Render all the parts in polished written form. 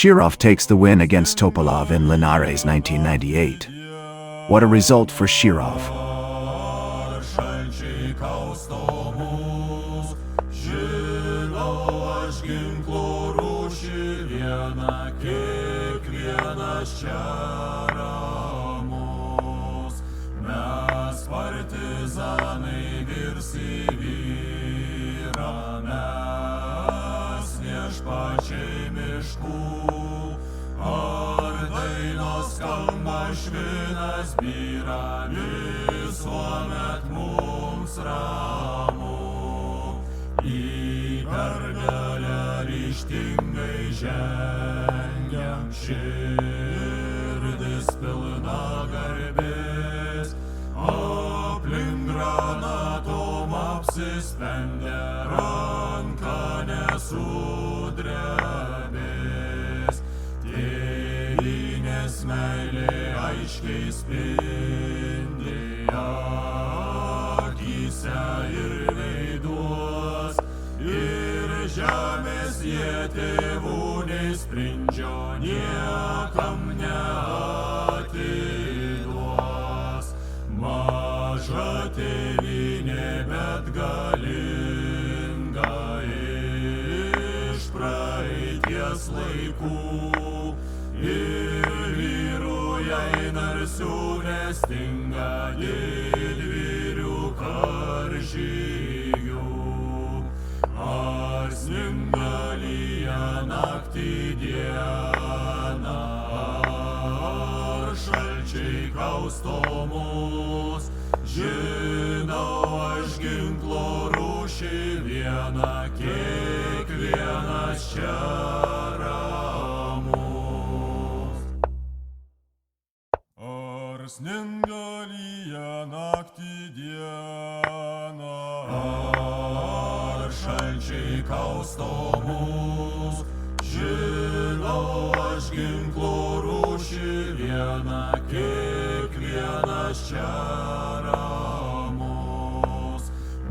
Shirov takes the win against Topalov in Linares 1998. What a result for Shirov. Ar dainos skamba švinas byra, visuomet mums ramu. Į pergalę ryžtingai žengiam, širdis pilna garbės, aplink granatom apsispendę, ranka nesudrebės. Tėvynės meilė aiškiai spindi akyse ir veiduos, ir žemės jie tėvų nesprindžio niekam neatiduos. Maža tėvynė, bet galinga iš praeities laikų, ir vyrų jai narsių nestinga didvyrių karžygių. Ar sninga lyja naktį dieną, ar šalčiai kausto mus, žinau aš ginklo rūšį vieną, kiekvienas čia ramus. Ar sninga lyja naktį dieną, ar šalčiai kausto mus, žinau aš ginklo rūšį vieną, kiekvienas čia ramus.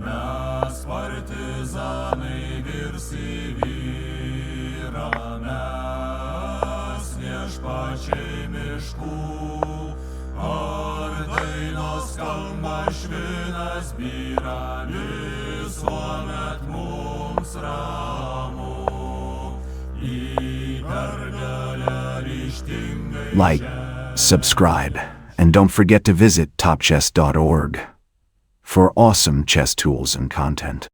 Mes partizanai virs į vyrą, mes viešpačiai miškų. Ar dainos skamba švinas byra, visuomet mums ramu. Į pergalę ryžtingai Like, subscribe, and don't forget to visit topchess.org for awesome chess tools and content.